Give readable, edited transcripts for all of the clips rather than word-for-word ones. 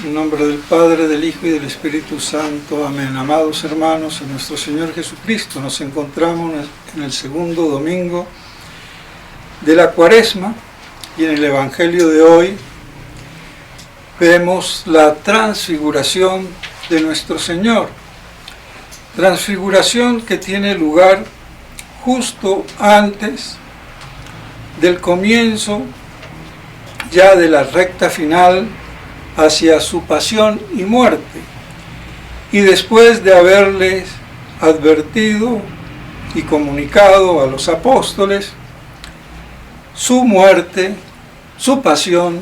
En nombre del Padre, del Hijo y del Espíritu Santo. Amén. Amados hermanos, en nuestro Señor Jesucristo nos encontramos en el segundo domingo de la Cuaresma y en el Evangelio de hoy vemos la transfiguración de nuestro Señor. Transfiguración que tiene lugar justo antes del comienzo ya de la recta final hacia su pasión y muerte, y después de haberles advertido y comunicado a los apóstoles su muerte, su pasión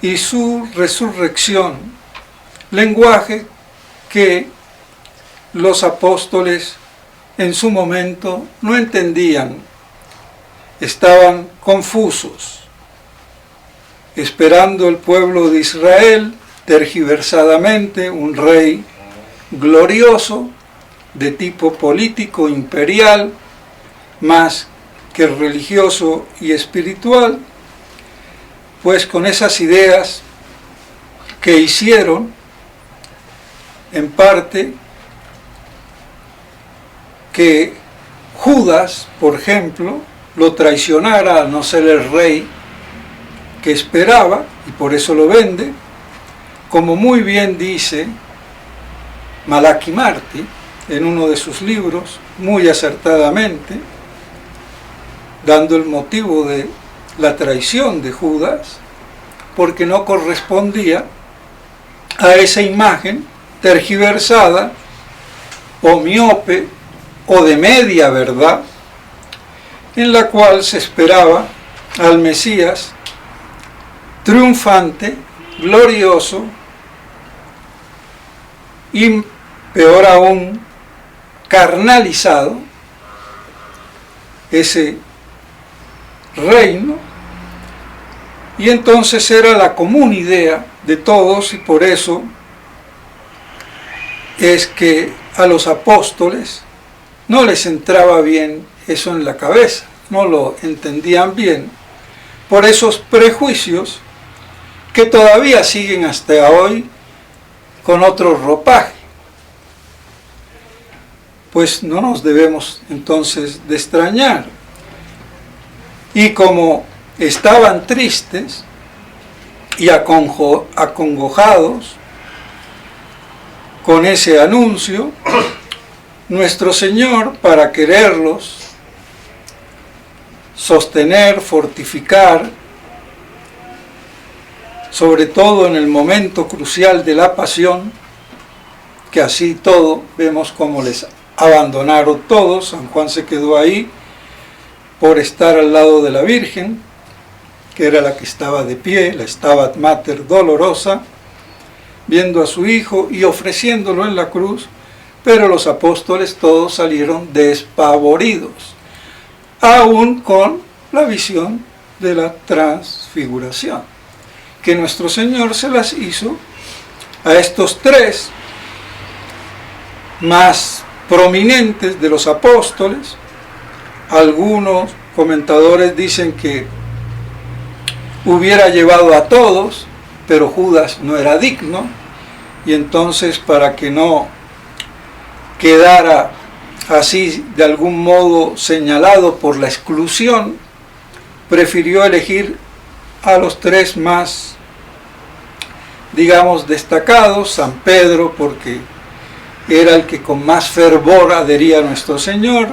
y su resurrección, lenguaje que los apóstoles en su momento no entendían, estaban confusos, esperando el pueblo de Israel tergiversadamente un rey glorioso de tipo político imperial, más que religioso y espiritual, pues con esas ideas que hicieron en parte que Judas, por ejemplo, lo traicionara a no ser el rey que esperaba, y por eso lo vende, como muy bien dice Malachi Martí en uno de sus libros, muy acertadamente, dando el motivo de la traición de Judas, porque no correspondía a esa imagen tergiversada o miope o de media verdad, en la cual se esperaba al Mesías triunfante, glorioso y, peor aún, carnalizado, ese reino, y entonces era la común idea de todos, y por eso es que a los apóstoles no les entraba bien eso en la cabeza, no lo entendían bien, por esos prejuicios que todavía siguen hasta hoy con otro ropaje. Pues no nos debemos entonces de extrañar. Y como estaban tristes y acongojados con ese anuncio, nuestro Señor, para quererlos sostener, fortificar, sobre todo en el momento crucial de la pasión, que así todo vemos como les abandonaron todos. San Juan se quedó ahí por estar al lado de la Virgen, que era la que estaba de pie, la Stabat Mater dolorosa, viendo a su hijo y ofreciéndolo en la cruz, pero los apóstoles todos salieron despavoridos, aún con la visión de la transfiguración, que nuestro Señor se las hizo a estos tres más prominentes de los apóstoles. Algunos comentadores dicen que hubiera llevado a todos, pero Judas no era digno, y entonces, para que no quedara así de algún modo señalado por la exclusión, prefirió elegir a los tres más, digamos, destacados: San Pedro, porque era el que con más fervor adhería a nuestro Señor;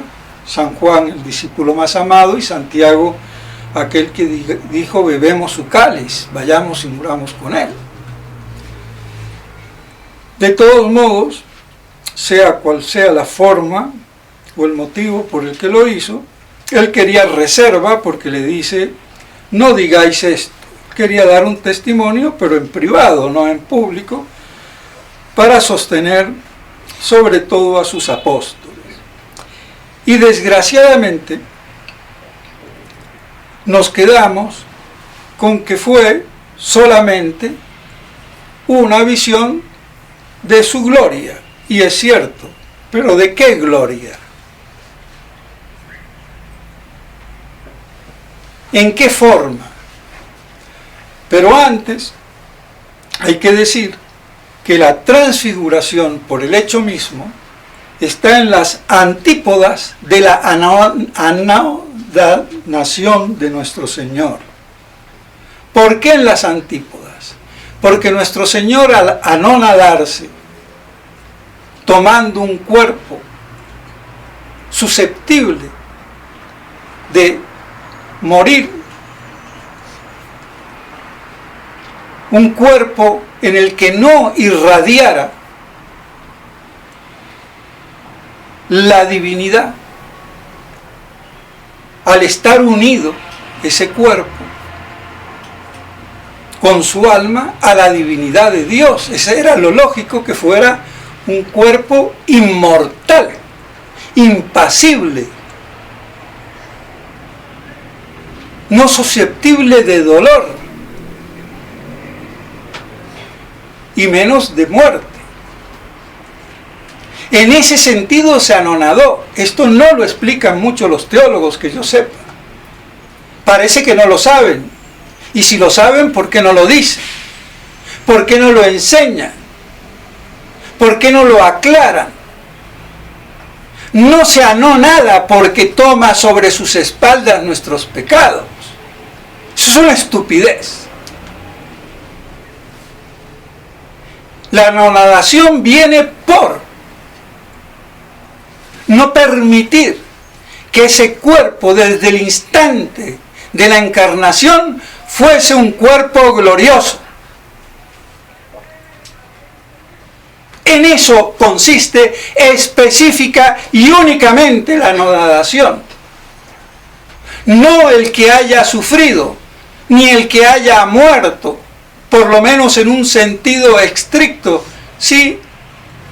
San Juan, el discípulo más amado; y Santiago, aquel que dijo: bebemos su cáliz, vayamos y muramos con él. De todos modos, sea cual sea la forma o el motivo por el que lo hizo, él quería reserva, porque le dice: no digáis esto. Quería dar un testimonio, pero en privado, no en público, para sostener sobre todo a sus apóstoles. Y desgraciadamente nos quedamos con que fue solamente una visión de su gloria, y es cierto, pero ¿de qué gloria? ¿En qué forma? Pero antes hay que decir que la transfiguración por el hecho mismo está en las antípodas de la anonadación de nuestro Señor. ¿Por qué en las antípodas? Porque nuestro Señor, al anonadarse, tomando un cuerpo susceptible de morir, un cuerpo en el que no irradiara la divinidad, al estar unido ese cuerpo con su alma a la divinidad de Dios. Ese era lo lógico, que fuera un cuerpo inmortal, impasible, no susceptible de dolor y menos de muerte. En ese sentido se anonadó. Esto no lo explican mucho los teólogos, que yo sepa. Parece que no lo saben. Y si lo saben, ¿por qué no lo dicen? ¿Por qué no lo enseñan? ¿Por qué no lo aclaran? No se anonada porque toma sobre sus espaldas nuestros pecados. Eso es una estupidez. La anonadación viene por no permitir que ese cuerpo, desde el instante de la encarnación, fuese un cuerpo glorioso. En eso consiste específica y únicamente la anonadación. No el que haya sufrido, ni el que haya muerto, por lo menos en un sentido estricto, sí,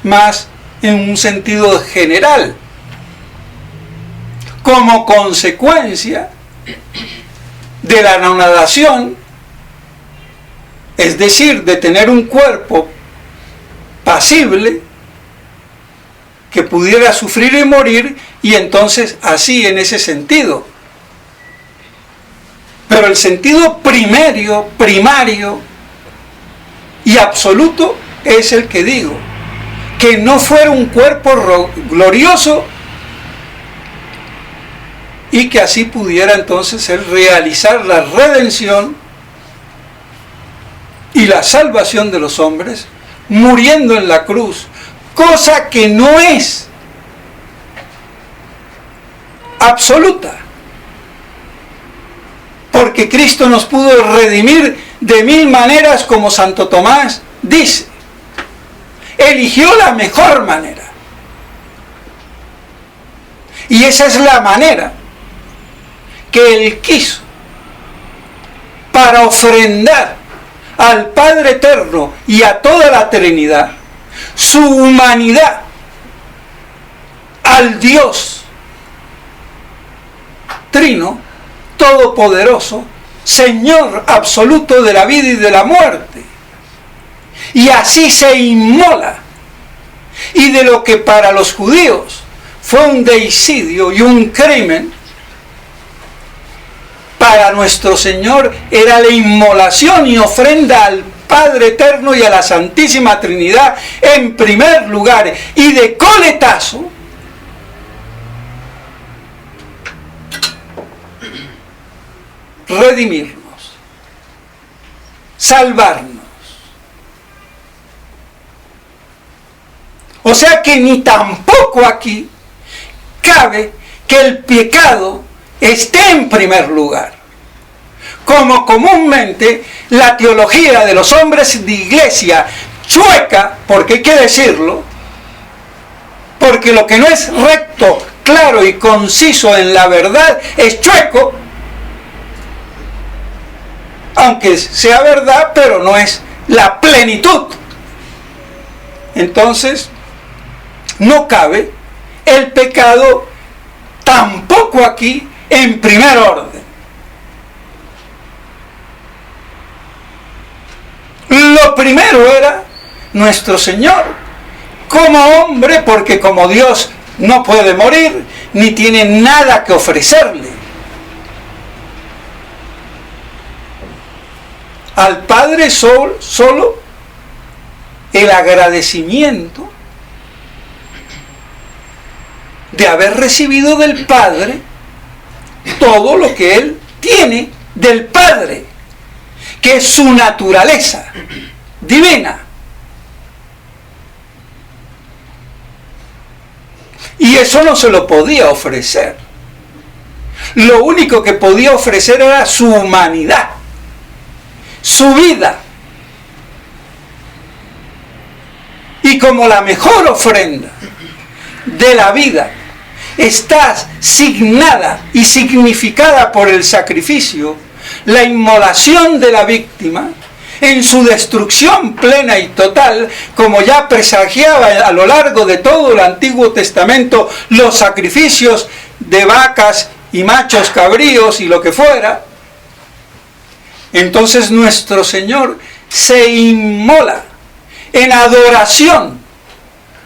más en un sentido general. Como consecuencia de la anonadación, es decir, de tener un cuerpo pasible que pudiera sufrir y morir, y entonces así en ese sentido. Pero el sentido primario y absoluto es el que digo, que no fuera un cuerpo glorioso y que así pudiera entonces él realizar la redención y la salvación de los hombres, muriendo en la cruz, cosa que no es absoluta, porque Cristo nos pudo redimir de 1000 maneras, como Santo Tomás dice. Eligió la mejor manera, y esa es la manera que Él quiso para ofrendar al Padre Eterno y a toda la Trinidad su humanidad, al Dios Trino, Todopoderoso, Señor absoluto de la vida y de la muerte. Y así se inmola. Y de lo que para los judíos fue un deicidio y un crimen, para nuestro Señor era la inmolación y ofrenda al Padre Eterno y a la Santísima Trinidad en primer lugar, y de coletazo redimirnos, salvarnos. O sea que ni tampoco aquí cabe que el pecado esté en primer lugar, como comúnmente la teología de los hombres de iglesia chueca, porque hay que decirlo, porque lo que no es recto, claro y conciso en la verdad es chueco, aunque sea verdad, pero no es la plenitud. Entonces, no cabe el pecado tampoco aquí en primer orden. Lo primero era nuestro Señor como hombre, porque como Dios no puede morir, ni tiene nada que ofrecerle. Al Padre solo el agradecimiento de haber recibido del Padre todo lo que Él tiene del Padre, que es su naturaleza divina. Y eso no se lo podía ofrecer. Lo único que podía ofrecer era su humanidad, su vida. Y como la mejor ofrenda de la vida está signada y significada por el sacrificio, la inmolación de la víctima, en su destrucción plena y total, como ya presagiaba a lo largo de todo el Antiguo Testamento los sacrificios de vacas y machos cabríos y lo que fuera, entonces nuestro Señor se inmola en adoración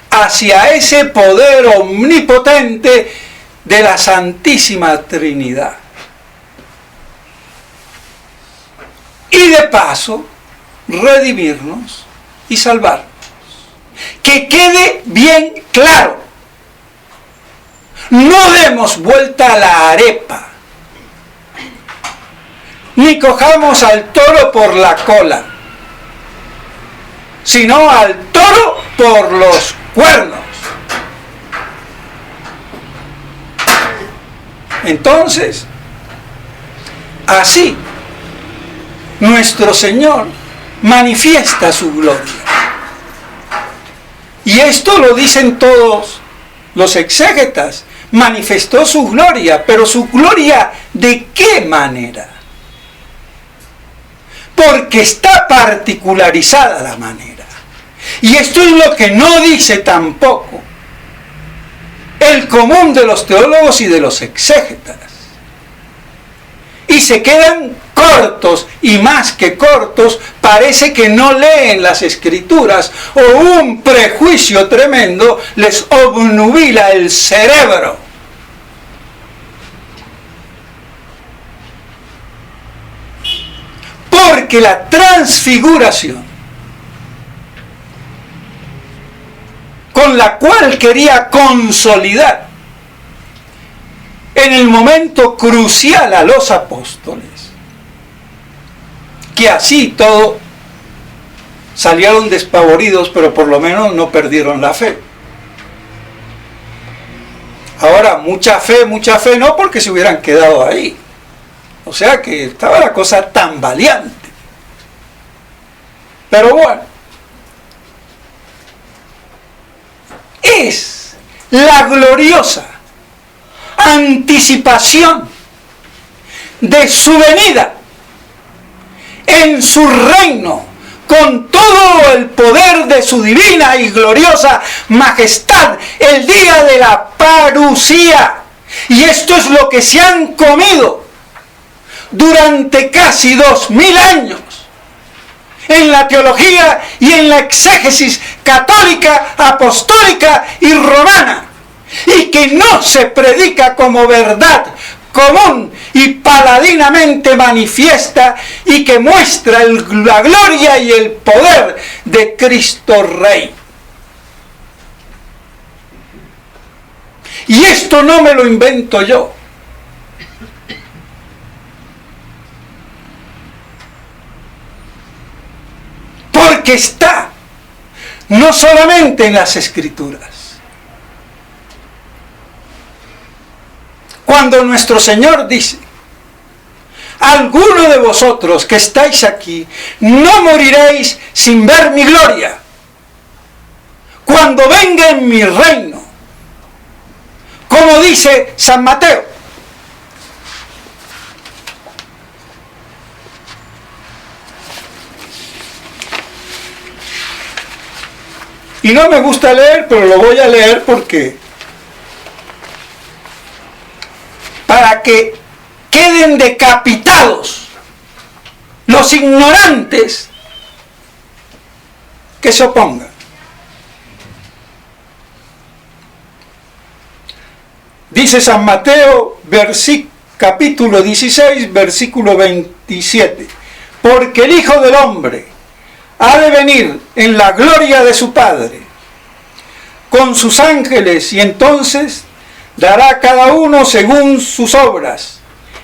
hacia ese poder omnipotente de la Santísima Trinidad. Y de paso, redimirnos y salvarnos. Que quede bien claro. No demos vuelta a la arepa, ni cojamos al toro por la cola, sino al toro por los cuernos. Entonces, así, nuestro Señor manifiesta su gloria. Y esto lo dicen todos los exégetas. Manifestó su gloria, pero su gloria ¿de qué manera? Porque está particularizada la manera. Y esto es lo que no dice tampoco el común de los teólogos y de los exégetas. Y se quedan cortos, y más que cortos, parece que no leen las Escrituras, o un prejuicio tremendo les obnubila el cerebro. Porque la transfiguración, con la cual quería consolidar en el momento crucial a los apóstoles, que así todo salieron despavoridos, pero por lo menos no perdieron la fe. Ahora, mucha fe no, porque se hubieran quedado ahí. O sea que estaba la cosa tambaleante. Pero bueno, es la gloriosa anticipación de su venida en su reino, con todo el poder de su divina y gloriosa majestad, el día de la parusía. Y esto es lo que se han comido durante casi 2000 años en la teología y en la exégesis católica, apostólica y romana, y que no se predica como verdad común y paladinamente manifiesta, y que muestra la gloria y el poder de Cristo Rey. Y esto no me lo invento yo. Porque está no solamente en las Escrituras. Cuando nuestro Señor dice: alguno de vosotros que estáis aquí, no moriréis sin ver mi gloria, cuando venga en mi reino, como dice San Mateo. Y no me gusta leer, pero lo voy a leer para que queden decapitados los ignorantes que se opongan. Dice San Mateo, capítulo 16, versículo 27. Porque el Hijo del Hombre ha de venir en la gloria de su Padre con sus ángeles, y entonces dará a cada uno según sus obras.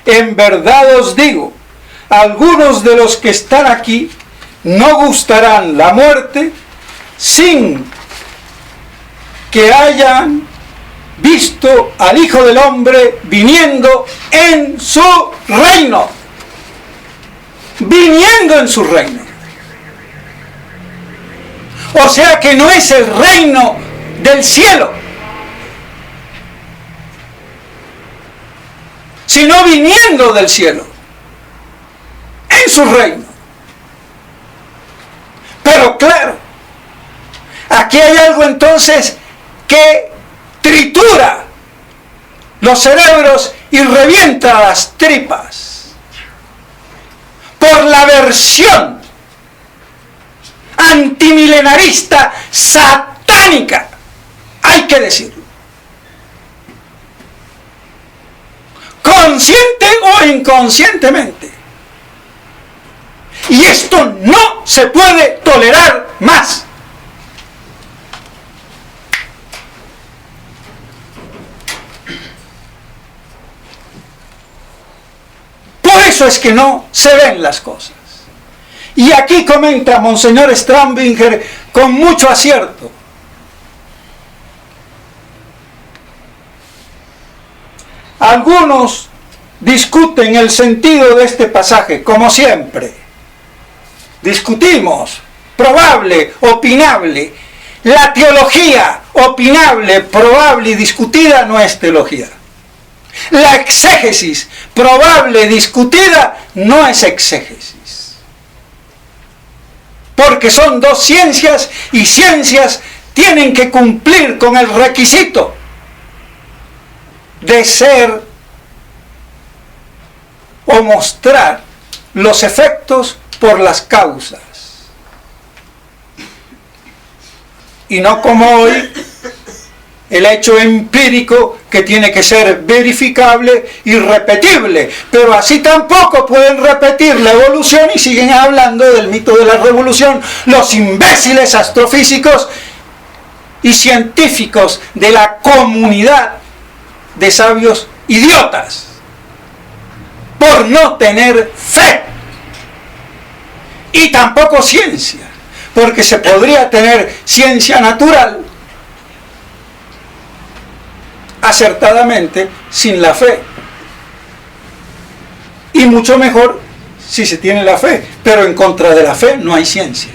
En verdad os digo, algunos de los que están aquí no gustarán la muerte sin que hayan visto al Hijo del Hombre viniendo en su reino. Viniendo en su reino. O sea que no es el reino del cielo, sino viniendo del cielo, en su reino. Pero claro, aquí hay algo entonces que tritura los cerebros y revienta las tripas por la versión antimilenarista satánica, hay que decirlo, consciente o inconscientemente. Y esto no se puede tolerar más. Por eso es que no se ven las cosas. Y aquí comenta Monseñor Strombinger con mucho acierto. Algunos discuten el sentido de este pasaje, como siempre. Discutimos, probable, opinable. La teología opinable, probable y discutida no es teología. La exégesis probable, discutida, no es exégesis. Porque son dos ciencias y ciencias tienen que cumplir con el requisito de ser o mostrar los efectos por las causas. Y no como hoy, el hecho empírico que tiene que ser verificable y repetible. Pero así tampoco pueden repetir la evolución y siguen hablando del mito de la revolución los imbéciles astrofísicos y científicos de la comunidad de sabios idiotas, por no tener fe. Y tampoco ciencia, porque se podría tener ciencia natural acertadamente sin la fe. Y mucho mejor si se tiene la fe, pero en contra de la fe no hay ciencia.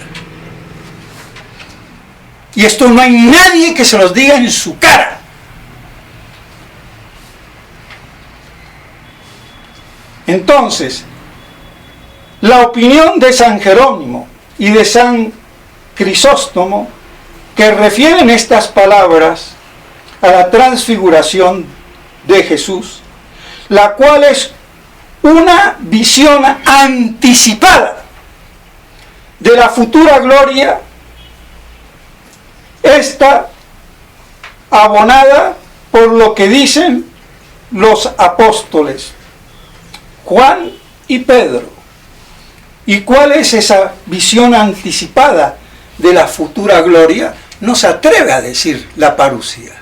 Y esto no hay nadie que se los diga en su cara. Entonces, la opinión de San Jerónimo y de San Crisóstomo, que refieren estas palabras a la transfiguración de Jesús, la cual es una visión anticipada de la futura gloria, está abonada por lo que dicen los apóstoles Juan y Pedro. ¿Y cuál es esa visión anticipada de la futura gloria? No se atreve a decir la parusía.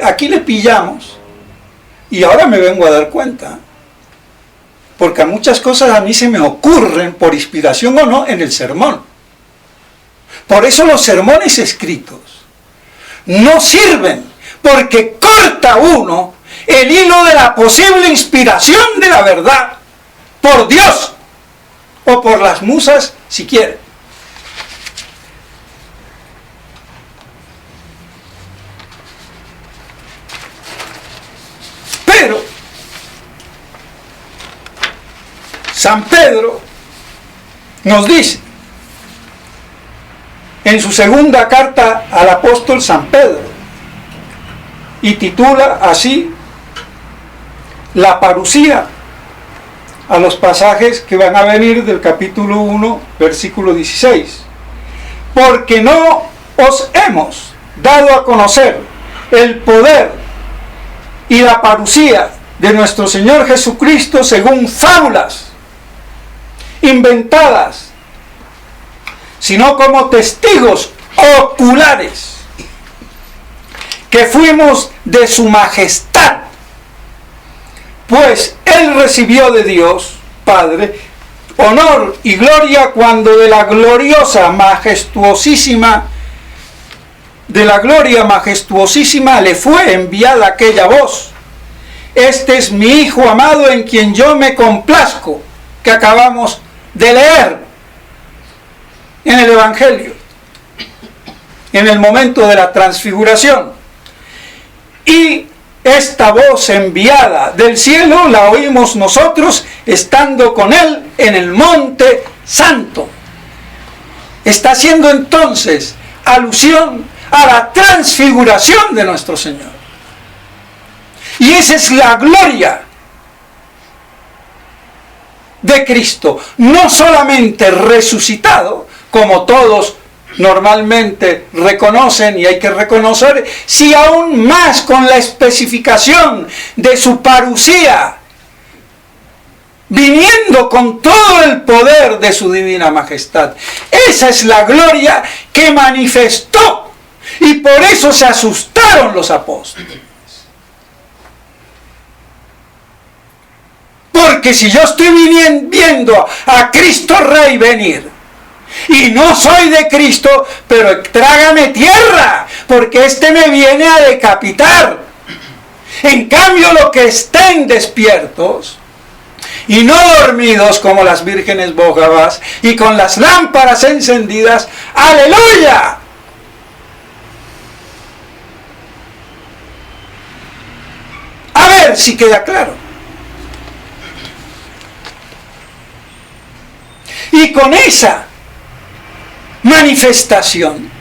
Aquí le pillamos, y ahora me vengo a dar cuenta, porque a muchas cosas a mí se me ocurren, por inspiración o no, en el sermón. Por eso los sermones escritos no sirven, porque corta uno el hilo de la posible inspiración de la verdad, por Dios, o por las musas, si quiere. Pero San Pedro nos dice, en su segunda carta al apóstol San Pedro, y titula así la parusía, a los pasajes que van a venir del capítulo 1, versículo 16. Porque no os hemos dado a conocer el poder y la parusía de nuestro Señor Jesucristo según fábulas inventadas, sino como testigos oculares, que fuimos de su majestad, pues Él recibió de Dios, Padre, honor y gloria cuando de la gloria majestuosísima le fue enviada aquella voz: este es mi Hijo amado en quien yo me complazco, que acabamos de leer en el Evangelio, en el momento de la transfiguración. Y esta voz enviada del cielo la oímos nosotros estando con Él en el monte santo. Está haciendo entonces alusión a la transfiguración de nuestro Señor. Y esa es la gloria de Cristo, no solamente resucitado, como todos normalmente reconocen y hay que reconocer, si aún más con la especificación de su parusía, viniendo con todo el poder de su divina majestad. Esa es la gloria que manifestó, y por eso se asustaron los apóstoles. Porque si yo estoy viendo a Cristo Rey venir, y no soy de Cristo, pero trágame tierra, porque este me viene a decapitar. En cambio, los que estén despiertos y no dormidos como las vírgenes bógavas y con las lámparas encendidas, ¡aleluya! A ver si queda claro. Y con esa manifestación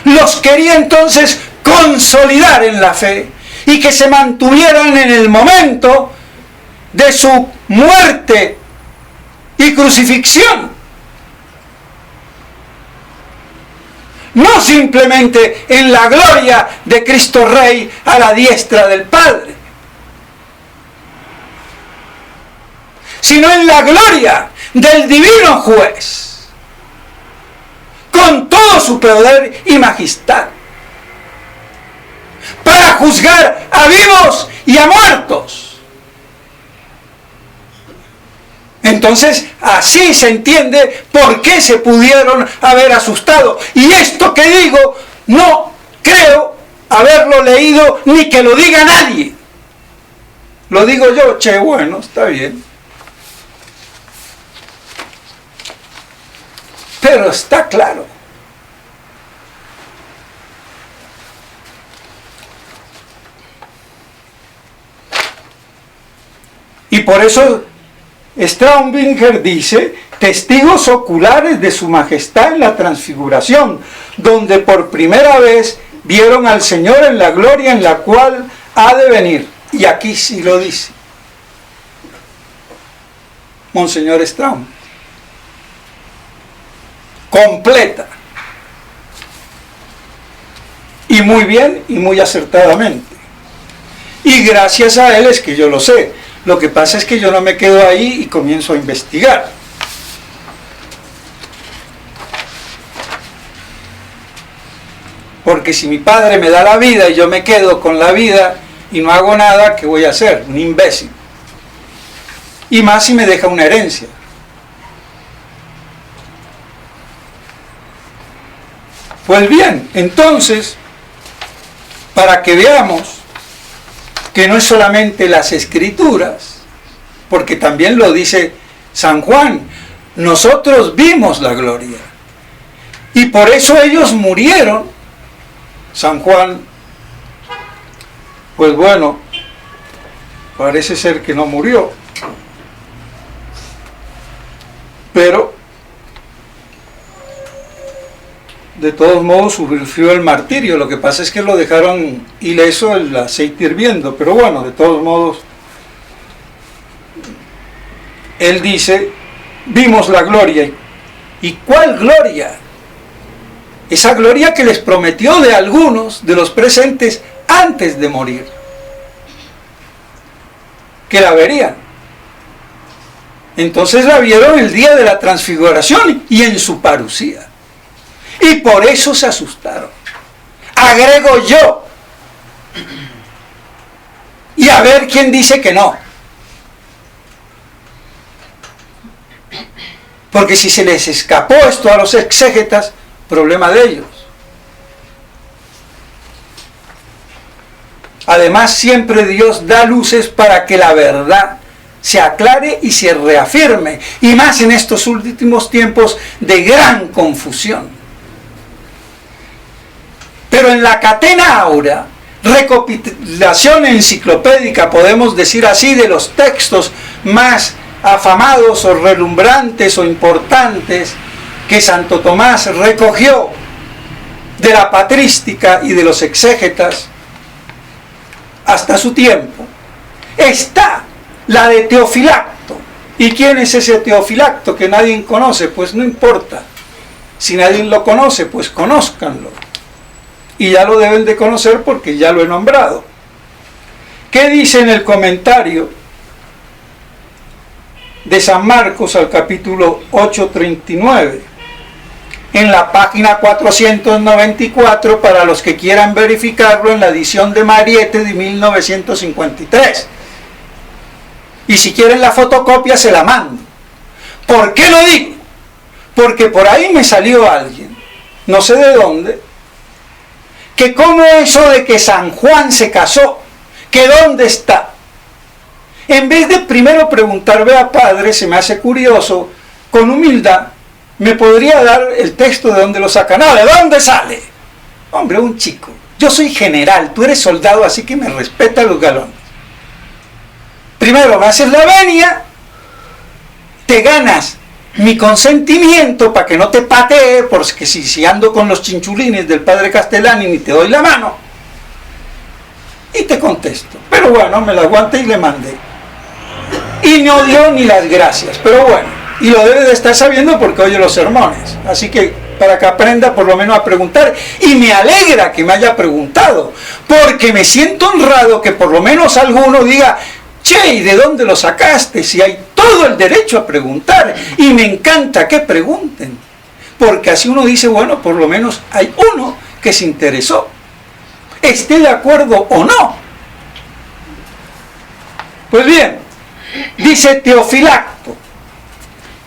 los quería entonces consolidar en la fe y que se mantuvieran en el momento de su muerte y crucifixión, no simplemente en la gloria de Cristo Rey a la diestra del Padre, sino en la gloria del divino juez, con todo su poder y majestad, para juzgar a vivos y a muertos. Entonces, así se entiende por qué se pudieron haber asustado. Y esto que digo, no creo haberlo leído ni que lo diga nadie. Lo digo yo, bueno, está bien. Pero está claro. Y por eso Straubinger dice: testigos oculares de su majestad en la transfiguración, donde por primera vez vieron al Señor en la gloria en la cual ha de venir. Y aquí sí lo dice Monseñor Straub. Completa. Y muy bien y muy acertadamente. Y gracias a él es que yo lo sé. Lo que pasa es que yo no me quedo ahí y comienzo a investigar. Porque si mi padre me da la vida y yo me quedo con la vida y no hago nada, ¿qué voy a hacer? Un imbécil. Y más si me deja una herencia. Pues bien, entonces, para que veamos que no es solamente las Escrituras, porque también lo dice San Juan, nosotros vimos la gloria. Y por eso ellos murieron. San Juan, pues bueno, parece ser que no murió. Pero de todos modos sufrió el martirio. Lo que pasa es que lo dejaron ileso el aceite hirviendo, pero bueno, de todos modos él dice: vimos la gloria. ¿Y cuál gloria? Esa gloria que les prometió de algunos de los presentes antes de morir, que la verían. Entonces la vieron el día de la transfiguración y en su parucía. Y por eso se asustaron. Agrego yo. Y a ver quién dice que no. Porque si se les escapó esto a los exégetas, problema de ellos. Además, siempre Dios da luces para que la verdad se aclare y se reafirme, y más en estos últimos tiempos de gran confusión. Pero en la Catena Áurea, recopilación enciclopédica, podemos decir así, de los textos más afamados o relumbrantes o importantes que Santo Tomás recogió de la patrística y de los exégetas hasta su tiempo, está la de Teofilacto. ¿Y quién es ese Teofilacto que nadie conoce? Pues no importa. Si nadie lo conoce, pues conózcanlo. Y ya lo deben de conocer porque ya lo he nombrado. ¿Qué dice en el comentario de San Marcos al capítulo 8:39? En la página 494, para los que quieran verificarlo, en la edición de Mariette de 1953. Y si quieren la fotocopia, se la mando. ¿Por qué lo digo? Porque por ahí me salió alguien, no sé de dónde, que como eso de que San Juan se casó, que dónde está. En vez de primero preguntar, vea padre, se me hace curioso, con humildad, ¿me podría dar el texto de dónde lo saca? No, ¿de dónde sale? Hombre, un chico. Yo soy general, tú eres soldado, así que me respeta los galones. Primero me haces la venia, te ganas mi consentimiento para que no te patee, porque si ando con los chinchulines del padre Castellani ni te doy la mano. Y te contesto. Pero bueno, me la aguanté y le mandé. Y no dio ni las gracias, pero bueno. Y lo debe de estar sabiendo porque oye los sermones. Así que para que aprenda por lo menos a preguntar. Y me alegra que me haya preguntado, porque me siento honrado que por lo menos alguno diga, che, ¿y de dónde lo sacaste? Si hay todo el derecho a preguntar. Y me encanta que pregunten. Porque así uno dice, bueno, por lo menos hay uno que se interesó. Esté de acuerdo o no. Pues bien, dice Teofilacto,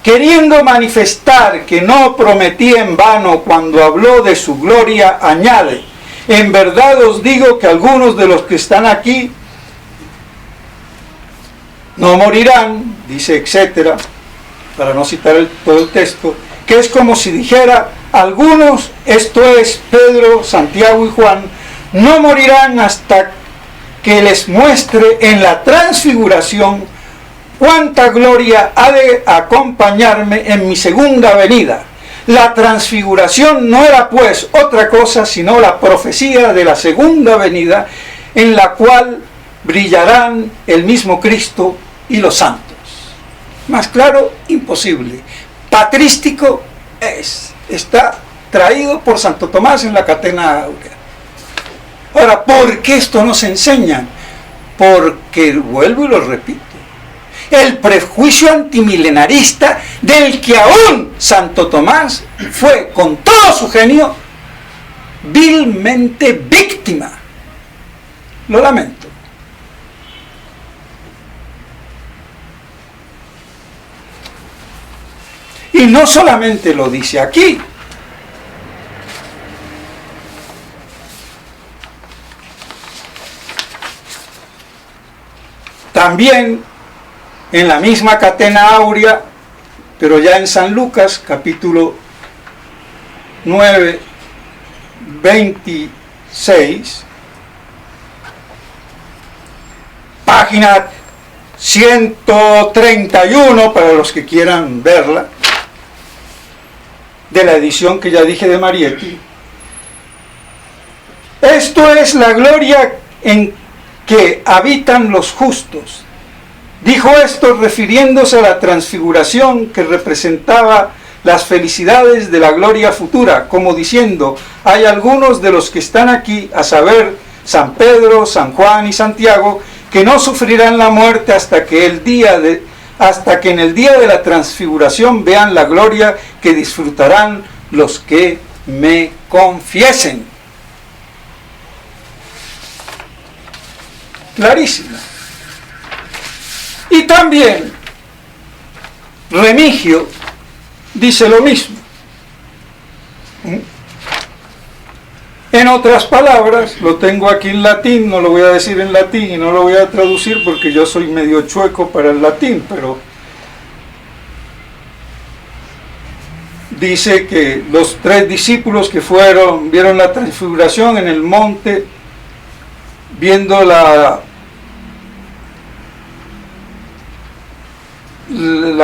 queriendo manifestar que no prometía en vano cuando habló de su gloria, añade, en verdad os digo que algunos de los que están aquí no morirán, dice etcétera, para no citar todo el texto, que es como si dijera, algunos, esto es Pedro, Santiago y Juan, no morirán hasta que les muestre en la transfiguración cuánta gloria ha de acompañarme en mi segunda venida. La transfiguración no era pues otra cosa sino la profecía de la segunda venida, en la cual brillarán el mismo Cristo y los santos. Más claro, imposible. Patrístico está traído por Santo Tomás en la Catena Áurea. Ahora, ¿por qué esto nos enseña? Porque, vuelvo y lo repito, el prejuicio antimilenarista del que aún Santo Tomás fue, con todo su genio, vilmente víctima. Lo lamento. Y no solamente lo dice aquí. También en la misma Catena Áurea, pero ya en San Lucas, capítulo 9, 26, página 131, para los que quieran verla, de la edición que ya dije de Mariette. Esto es la gloria en que habitan los justos. Dijo esto refiriéndose a la transfiguración que representaba las felicidades de la gloria futura, como diciendo, hay algunos de los que están aquí, a saber, San Pedro, San Juan y Santiago, que no sufrirán la muerte hasta que el día hasta que en el día de la transfiguración vean la gloria que disfrutarán los que me confiesen. Clarísima. Y también Remigio dice lo mismo. En otras palabras, lo tengo aquí en latín, no lo voy a decir en latín y no lo voy a traducir porque yo soy medio chueco para el latín, pero dice que los 3 discípulos que vieron la transfiguración en el monte, viendo la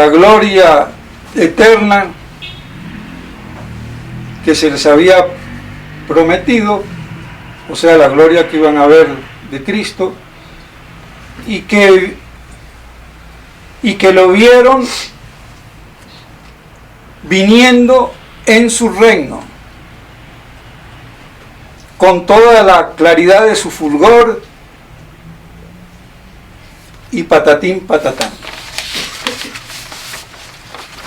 gloria eterna que se les había prometido, o sea, la gloria que iban a ver de Cristo, y que lo vieron viniendo en su reino, con toda la claridad de su fulgor, y patatín patatán.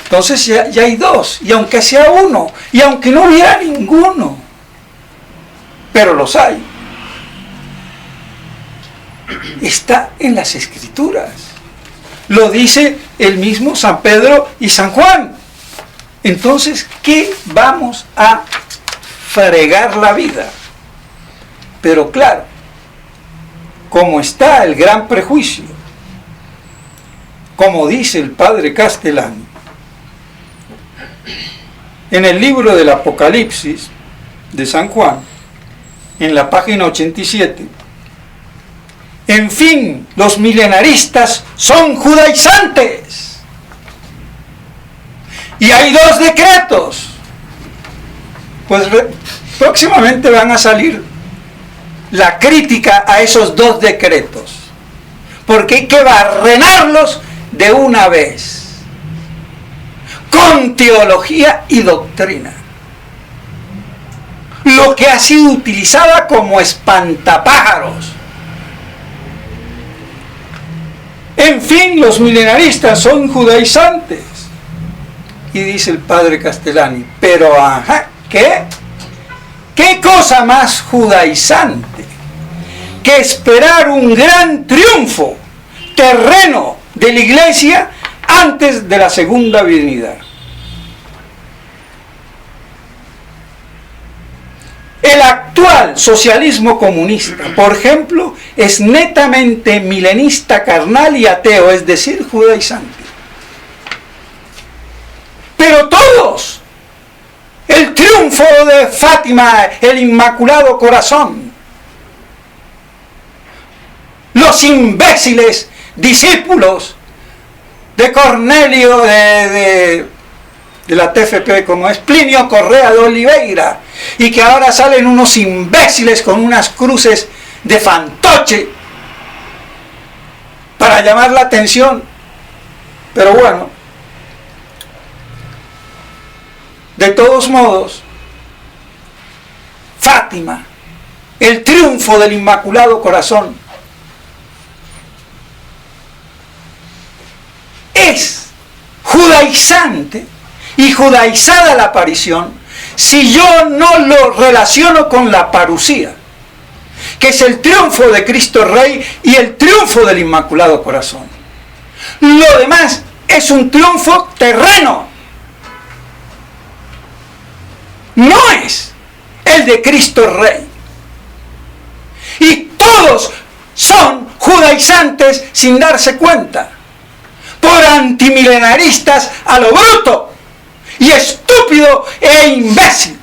Entonces ya hay 2, y aunque sea uno, y aunque no hubiera ninguno, pero los hay. Está en las Escrituras. Lo dice el mismo San Pedro y San Juan. Entonces, ¿qué vamos a fregar la vida? Pero claro, como está el gran prejuicio, como dice el padre Castellani, en el libro del Apocalipsis de San Juan, en la página 87, en fin, los milenaristas son judaizantes. Y hay 2 decretos. Pues próximamente van a salir la crítica a esos 2 decretos. Porque hay que barrenarlos de una vez. Con teología y doctrina. Lo que ha sido utilizada como espantapájaros. En fin, los milenaristas son judaizantes. Y dice el padre Castellani, pero ¿qué? ¿Qué cosa más judaizante que esperar un gran triunfo terreno de la Iglesia antes de la segunda venida? El actual socialismo comunista, por ejemplo, es netamente milenista, carnal y ateo, es decir, judaizante. Pero todos, el triunfo de Fátima, el Inmaculado Corazón, los imbéciles discípulos de Cornelio de la TFP, como es Plinio Correa de Oliveira, y que ahora salen unos imbéciles con unas cruces de fantoche para llamar la atención. Pero bueno, de todos modos, Fátima, el triunfo del Inmaculado Corazón, es judaizante y judaizada la aparición si yo no lo relaciono con la parusía, que es el triunfo de Cristo Rey y el triunfo del Inmaculado Corazón. Lo demás es un triunfo terreno, no es el de Cristo Rey. Y todos son judaizantes sin darse cuenta, por antimilenaristas a lo bruto y estúpido e imbécil.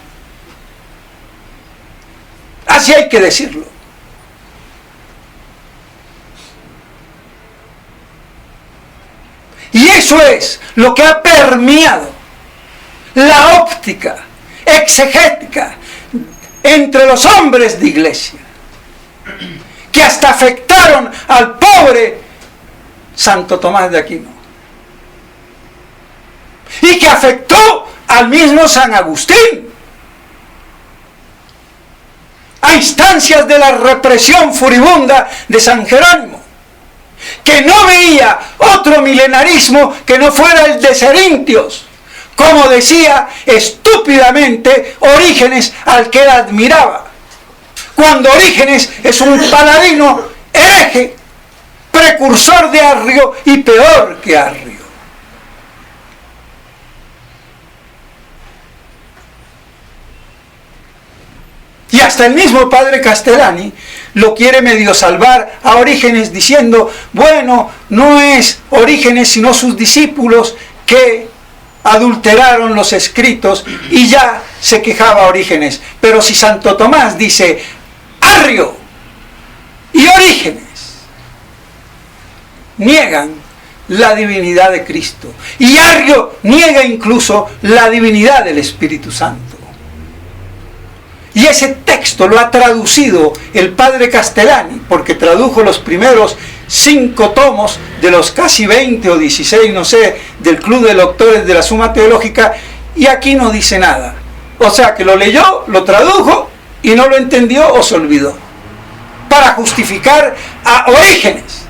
Así hay que decirlo. Y eso es lo que ha permeado la óptica exegética entre los hombres de iglesia, que hasta afectaron al pobre Santo Tomás de Aquino, y que afectó al mismo San Agustín, a instancias de la represión furibunda de San Jerónimo, que no veía otro otro milenarismo que no fuera el de Cerintios, como decía estúpidamente Orígenes, al que él admiraba, cuando Orígenes es un paladino hereje, precursor de Arrio y peor que Arrio. Y hasta el mismo padre Castellani lo quiere medio salvar a Orígenes diciendo, bueno, no es Orígenes sino sus discípulos que adulteraron los escritos, y ya se quejaba Orígenes. Pero si Santo Tomás dice Arrio y Orígenes niegan la divinidad de Cristo, y Arrio niega incluso la divinidad del Espíritu Santo, y ese texto lo ha traducido el padre Castellani, porque tradujo los primeros 5 tomos de los casi 20 o 16, no sé, del Club de Doctores de la Suma Teológica, y aquí no dice nada. O sea que lo leyó, lo tradujo y no lo entendió o se olvidó, para justificar a Orígenes.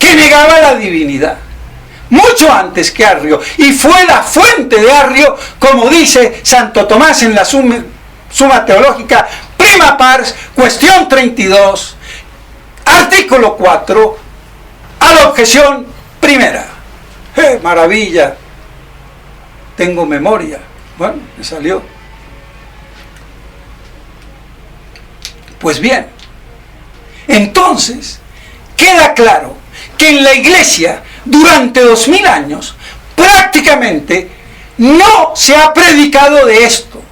Que negaba la divinidad mucho antes que Arrio, y fue la fuente de Arrio, como dice Santo Tomás en la Suma Teológica, prima pars, cuestión 32, artículo 4, a la objeción primera. Maravilla, tengo memoria. Bueno, me salió. Pues bien, entonces queda claro que en la Iglesia durante 2000 años prácticamente no se ha predicado de esto,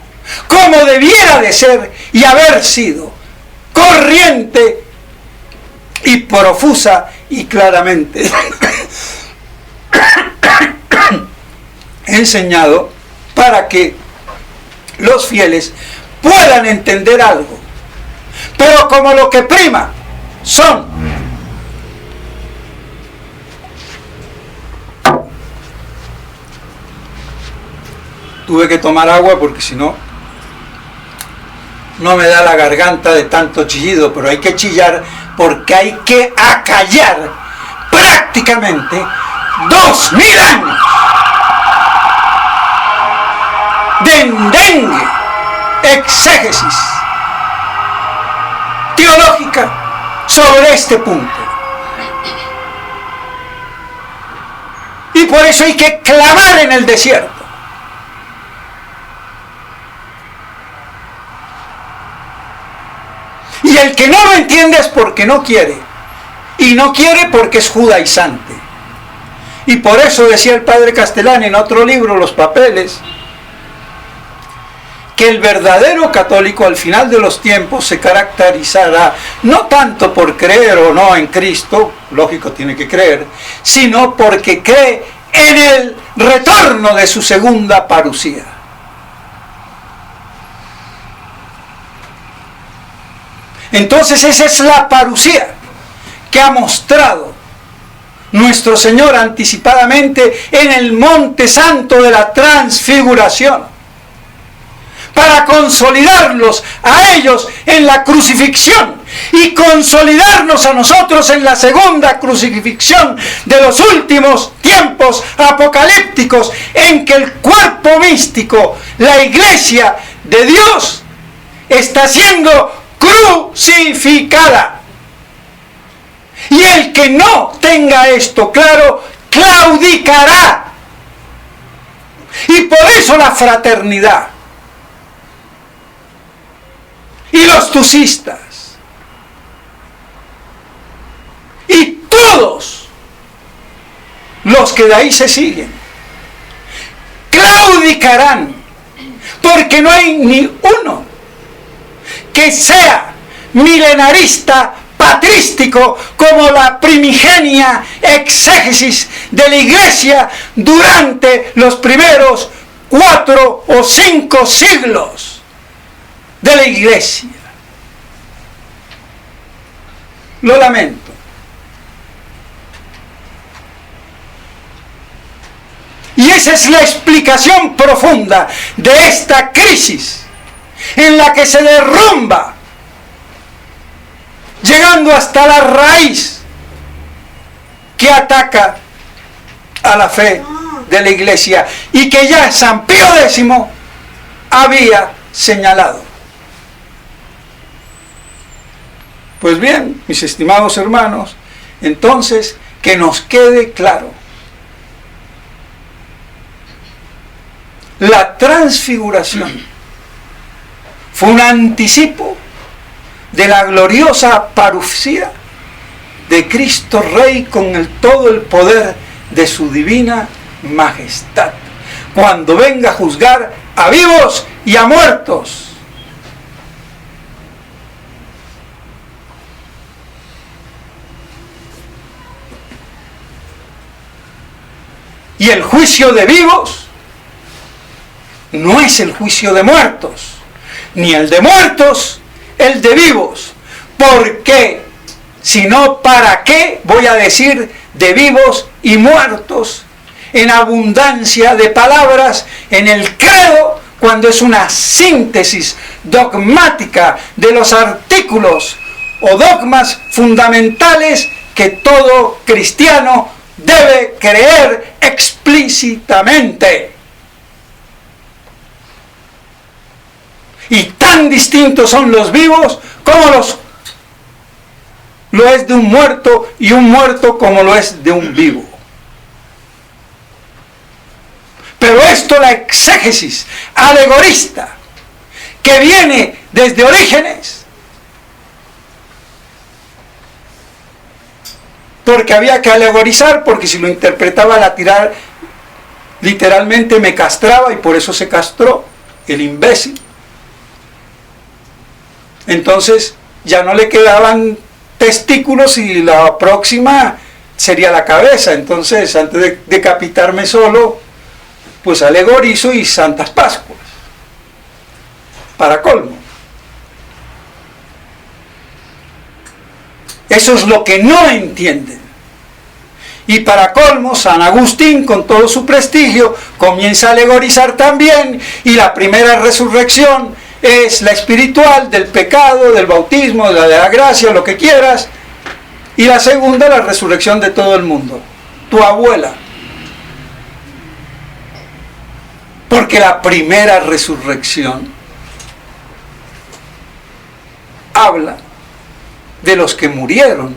como debiera de ser y haber sido corriente y profusa y claramente enseñado, para que los fieles puedan entender algo. Pero como lo que prima son tuve que tomar agua porque si no, no me da la garganta de tanto chillido, pero hay que chillar porque hay que acallar prácticamente 2000 años de endengue, exégesis teológica sobre este punto. Y por eso hay que clamar en el desierto. Y el que no lo entiende es porque no quiere. Y no quiere porque es judaizante. Y por eso decía el padre Castellani en otro libro, Los Papeles, que el verdadero católico al final de los tiempos se caracterizará no tanto por creer o no en Cristo, lógico tiene que creer, sino porque cree en el retorno de su segunda parusía. Entonces esa es la parusía que ha mostrado nuestro Señor anticipadamente en el Monte Santo de la Transfiguración, para consolidarlos a ellos en la crucifixión y consolidarnos a nosotros en la segunda crucifixión de los últimos tiempos apocalípticos, en que el cuerpo místico, la Iglesia de Dios, está siendo crucificada. Y el que no tenga esto claro, claudicará. Y por eso la fraternidad y los tusistas y todos los que de ahí se siguen claudicarán, porque no hay ni uno que sea milenarista patrístico como la primigenia exégesis de la Iglesia durante los primeros 4 o 5 siglos de la Iglesia. Lo lamento. Y esa es la explicación profunda de esta crisis en la que se derrumba llegando hasta la raíz que ataca a la fe de la Iglesia y que ya San Pío X había señalado. Pues bien, mis estimados hermanos, entonces que nos quede claro, la transfiguración fue un anticipo de la gloriosa parusía de Cristo Rey con todo el poder de su divina majestad, cuando venga a juzgar a vivos y a muertos. Y el juicio de vivos no es el juicio de muertos, ni el de muertos el de vivos. ¿Por qué? Si no, ¿para qué voy a decir de vivos y muertos en abundancia de palabras en el credo, cuando es una síntesis dogmática de los artículos o dogmas fundamentales que todo cristiano debe creer explícitamente? Y tan distintos son los vivos como lo es de un muerto, y un muerto como lo es de un vivo. Pero esto, la exégesis alegorista que viene desde Orígenes, porque había que alegorizar, porque si lo interpretaba literalmente me castraba, y por eso se castró el imbécil. Entonces ya no le quedaban testículos y la próxima sería la cabeza. Entonces, antes de decapitarme solo, pues alegorizo y Santas Pascuas, para colmo. Eso es lo que no entienden. Y para colmo, San Agustín, con todo su prestigio, comienza a alegorizar también, y la primera resurrección es la espiritual, del pecado, del bautismo, de la gracia, lo que quieras, y la segunda, la resurrección de todo el mundo, tu abuela. Porque la primera resurrección habla de los que murieron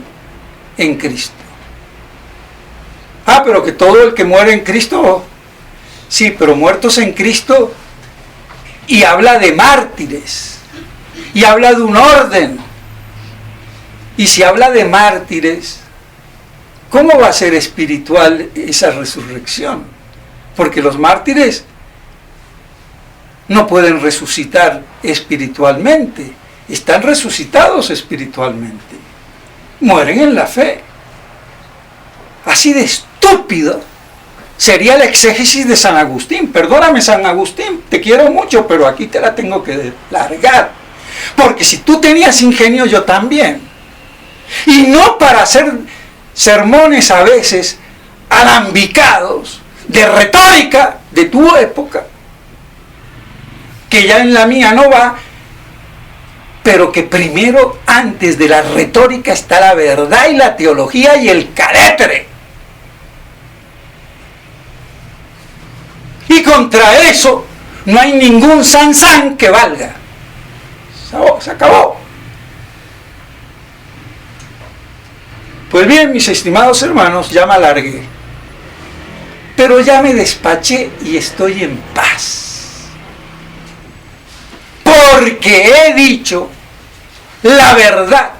en Cristo. Ah, pero que todo el que muere en Cristo, sí, pero muertos en Cristo, y habla de mártires, y habla de un orden. Y si habla de mártires, ¿cómo va a ser espiritual esa resurrección? Porque los mártires no pueden resucitar espiritualmente, están resucitados espiritualmente, mueren en la fe. Así de estúpido sería la exégesis de San Agustín. Perdóname, San Agustín, te quiero mucho, pero aquí te la tengo que largar. Porque si tú tenías ingenio, yo también. Y no para hacer sermones a veces alambicados de retórica de tu época, que ya en la mía no va, pero que primero, antes de la retórica, está la verdad y la teología y el carácter. Y contra eso no hay ningún sansán que valga. Se acabó. Pues bien, mis estimados hermanos, ya me alargué, pero ya me despaché y estoy en paz, porque he dicho la verdad.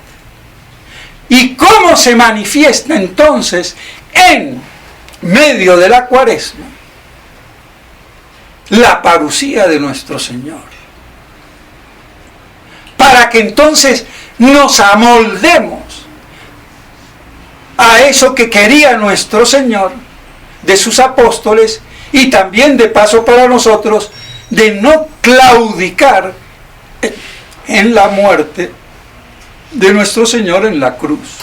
¿Y cómo se manifiesta entonces en medio de la Cuaresma la parusía de nuestro Señor? Para que entonces nos amoldemos a eso que quería nuestro Señor de sus apóstoles, y también de paso para nosotros, de no claudicar en la muerte de nuestro Señor en la cruz.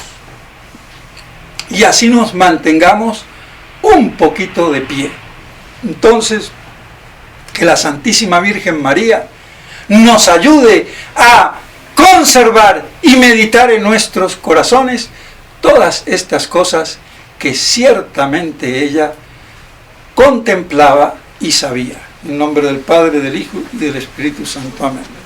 Y así nos mantengamos un poquito de pie. Entonces, que la Santísima Virgen María nos ayude a conservar y meditar en nuestros corazones todas estas cosas que ciertamente ella contemplaba y sabía. En nombre del Padre, del Hijo y del Espíritu Santo. Amén.